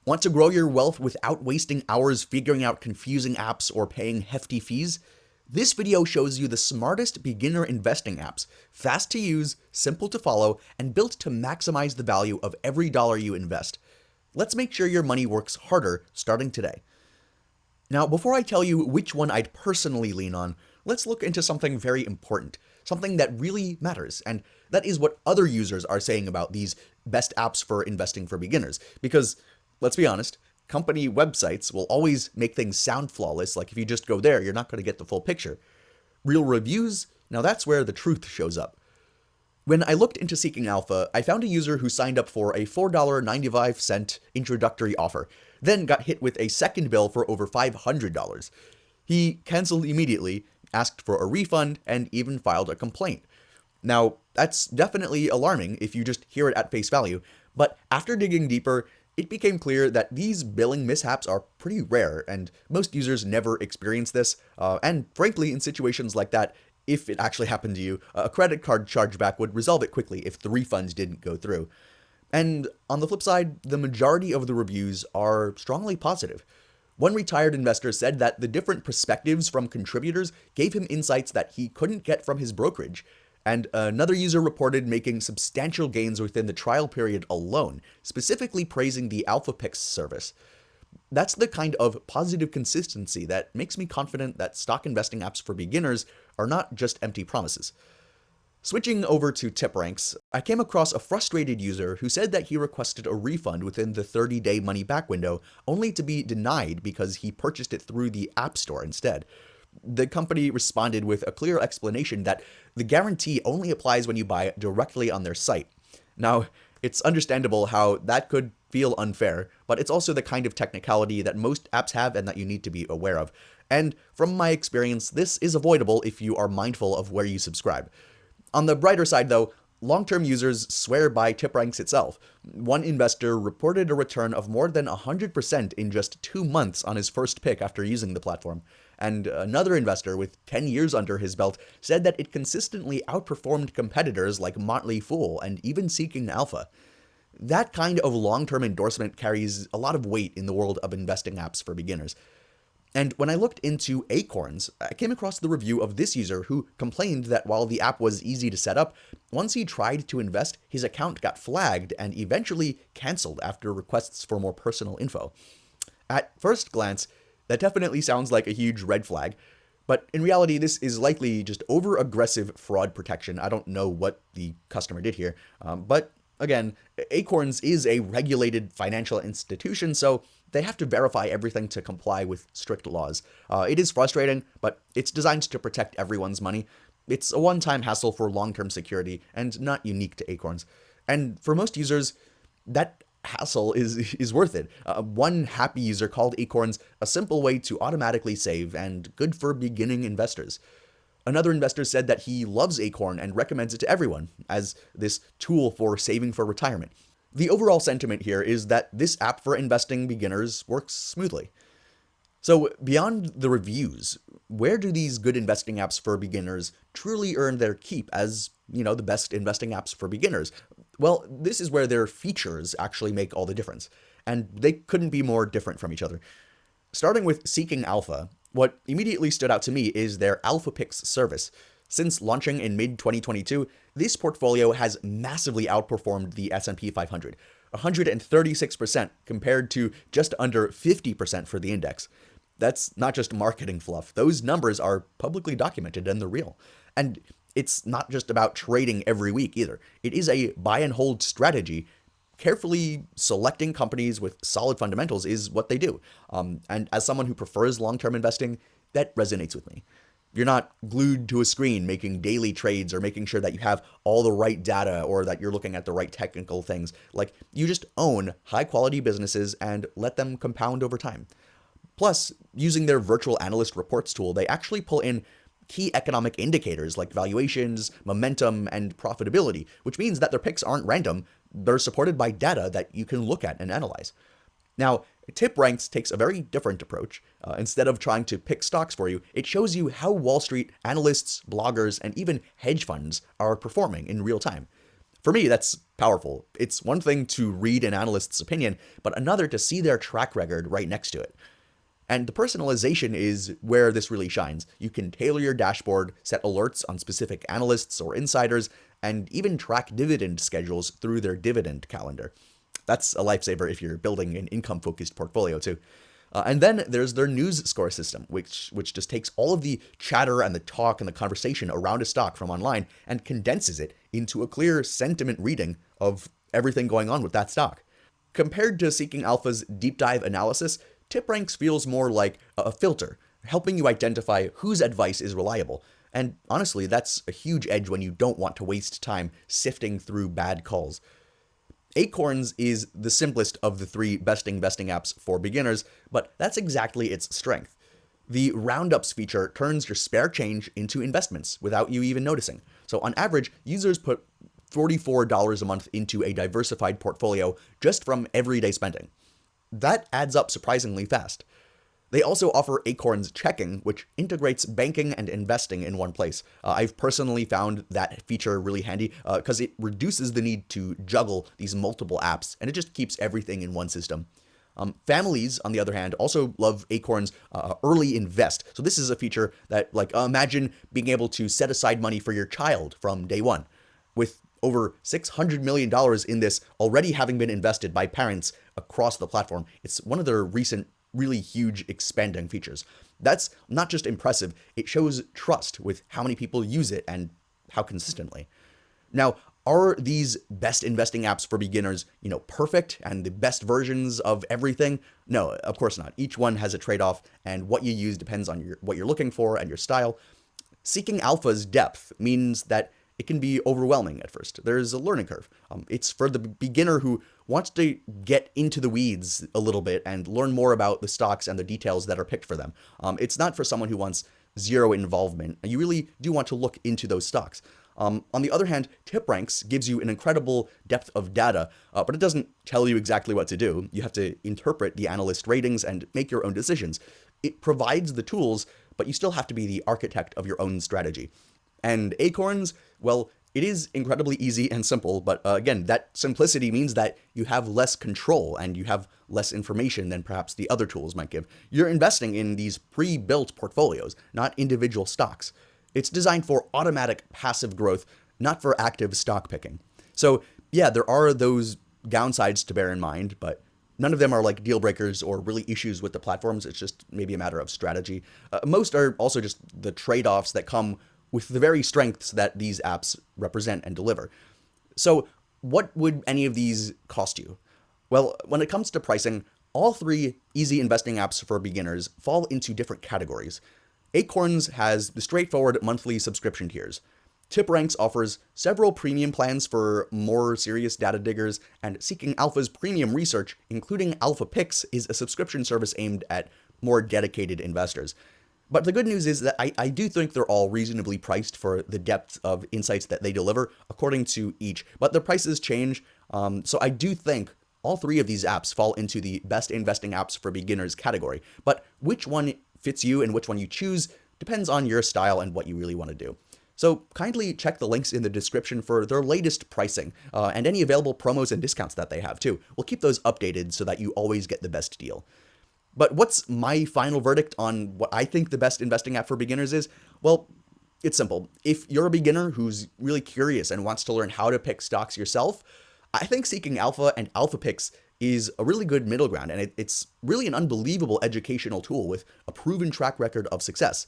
Want to grow your wealth without wasting hours figuring out confusing apps or paying hefty fees? This video shows you the smartest beginner investing apps, fast to use, simple to follow, and built to maximize the value of every dollar you invest. Let's make sure your money works harder starting today. Now, before I tell you which one I'd personally lean on, let's look into something very important, something that really matters, and that is what other users are saying about these best apps for investing for beginners. Because, let's be honest, company websites will always make things sound flawless, like if you just go there, you're not going to get the full picture. Real reviews, now that's where the truth shows up. When I looked into Seeking Alpha, I found a user who signed up for a $4.95 introductory offer, then got hit with a second bill for over $500. He canceled immediately, asked for a refund, and even filed a complaint. Now, that's definitely alarming if you just hear it at face value, but after digging deeper, it became clear that these billing mishaps are pretty rare, and most users never experience this, and frankly, in situations like that, if it actually happened to you, a credit card chargeback would resolve it quickly if the refunds didn't go through. And on the flip side, the majority of the reviews are strongly positive. One retired investor said that the different perspectives from contributors gave him insights that he couldn't get from his brokerage. And another user reported making substantial gains within the trial period alone, specifically praising the AlphaPix service. That's the kind of positive consistency that makes me confident that stock investing apps for beginners are not just empty promises. Switching over to TipRanks, I came across a frustrated user who said that he requested a refund within the 30-day money-back window, only to be denied because he purchased it through the App Store instead. The company responded with a clear explanation that the guarantee only applies when you buy directly on their site. Now, it's understandable how that could feel unfair, but it's also the kind of technicality that most apps have and that you need to be aware of. And from my experience, this is avoidable if you are mindful of where you subscribe. On the brighter side, though, long-term users swear by TipRanks itself. One investor reported a return of more than 100% in just 2 months on his first pick after using the platform. And another investor with 10 years under his belt said that it consistently outperformed competitors like Motley Fool and even Seeking Alpha. That kind of long-term endorsement carries a lot of weight in the world of investing apps for beginners. And when I looked into Acorns, I came across the review of this user who complained that while the app was easy to set up, once he tried to invest, his account got flagged and eventually canceled after requests for more personal info. At first glance, that definitely sounds like a huge red flag, but in reality, this is likely just over-aggressive fraud protection. I don't know what the customer did here, but again, Acorns is a regulated financial institution, so they have to verify everything to comply with strict laws. It is frustrating, but it's designed to protect everyone's money. It's a one-time hassle for long-term security and not unique to Acorns. And for most users, that hassle is worth it. One happy user called Acorns a simple way to automatically save and good for beginning investors. Another investor said that he loves Acorn and recommends it to everyone as this tool for saving for retirement. The overall sentiment here is that this app for investing beginners works smoothly. So beyond the reviews, where do these good investing apps for beginners truly earn their keep as, the best investing apps for beginners? Well, this is where their features actually make all the difference, and they couldn't be more different from each other. Starting with Seeking Alpha, what immediately stood out to me is their AlphaPix service. Since launching in mid-2022, this portfolio has massively outperformed the S&P 500, 136% compared to just under 50% for the index. That's not just marketing fluff. Those numbers are publicly documented and they're real. And it's not just about trading every week either. It is a buy and hold strategy. Carefully selecting companies with solid fundamentals is what they do. And as someone who prefers long-term investing, that resonates with me. You're not glued to a screen making daily trades or making sure that you have all the right data or that you're looking at the right technical things. Like, you just own high-quality businesses and let them compound over time. Plus, using their virtual analyst reports tool, they actually pull in key economic indicators like valuations, momentum, and profitability, which means that their picks aren't random. They're supported by data that you can look at and analyze. Now, TipRanks takes a very different approach. Instead of trying to pick stocks for you, it shows you how Wall Street analysts, bloggers, and even hedge funds are performing in real time. For me, that's powerful. It's one thing to read an analyst's opinion, but another to see their track record right next to it. And the personalization is where this really shines. You can tailor your dashboard, set alerts on specific analysts or insiders, and even track dividend schedules through their dividend calendar. That's a lifesaver if you're building an income-focused portfolio too. And then there's their news score system, which just takes all of the chatter and the talk and the conversation around a stock from online and condenses it into a clear sentiment reading of everything going on with that stock. Compared to Seeking Alpha's deep dive analysis, TipRanks feels more like a filter, helping you identify whose advice is reliable. And honestly, that's a huge edge when you don't want to waste time sifting through bad calls. Acorns is the simplest of the three best investing apps for beginners, but that's exactly its strength. The Roundups feature turns your spare change into investments without you even noticing. So on average, users put $44 a month into a diversified portfolio just from everyday spending. That adds up surprisingly fast. They also offer Acorns Checking, which integrates banking and investing in one place. I've personally found that feature really handy because it reduces the need to juggle these multiple apps, and it just keeps everything in one system. Families, on the other hand, also love Acorns Early Invest. So this is a feature that, imagine being able to set aside money for your child from day one. With over $600 million in this already having been invested by parents across the platform, it's one of their recent really huge expanding features. That's not just impressive, it shows trust with how many people use it and how consistently. Now, are these best investing apps for beginners, perfect and the best versions of everything? No, of course not. Each one has a trade-off, and what you use depends on what you're looking for and your style. Seeking Alpha's depth means that it can be overwhelming at first. There's a learning curve. It's for the beginner who wants to get into the weeds a little bit and learn more about the stocks and the details that are picked for them. It's not for someone who wants zero involvement. You really do want to look into those stocks. On the other hand, TipRanks gives you an incredible depth of data, but it doesn't tell you exactly what to do. You have to interpret the analyst ratings and make your own decisions. It provides the tools, but you still have to be the architect of your own strategy. And Acorns, well, it is incredibly easy and simple, but again, that simplicity means that you have less control and you have less information than perhaps the other tools might give. You're investing in these pre-built portfolios, not individual stocks. It's designed for automatic passive growth, not for active stock picking. So yeah, there are those downsides to bear in mind, but none of them are like deal breakers or really issues with the platforms. It's just maybe a matter of strategy. Most are also just the trade-offs that come with the very strengths that these apps represent and deliver. So what would any of these cost you? Well, when it comes to pricing, all three easy investing apps for beginners fall into different categories. Acorns has the straightforward monthly subscription tiers. TipRanks offers several premium plans for more serious data diggers, and Seeking Alpha's premium research, including Alpha Picks, is a subscription service aimed at more dedicated investors. But the good news is that I do think they're all reasonably priced for the depth of insights that they deliver according to each, but the prices change. So I do think all three of these apps fall into the best investing apps for beginners category, but which one fits you and which one you choose depends on your style and what you really want to do. So kindly check the links in the description for their latest pricing and any available promos and discounts that they have too. We'll keep those updated so that you always get the best deal. But what's my final verdict on what I think the best investing app for beginners is? Well, it's simple. If you're a beginner who's really curious and wants to learn how to pick stocks yourself, I think Seeking Alpha and Alpha Picks is a really good middle ground, and it's really an unbelievable educational tool with a proven track record of success.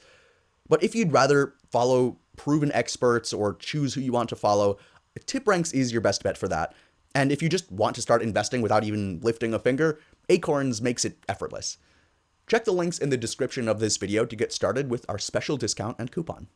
But if you'd rather follow proven experts or choose who you want to follow, TipRanks is your best bet for that. And if you just want to start investing without even lifting a finger, Acorns makes it effortless. Check the links in the description of this video to get started with our special discount and coupon.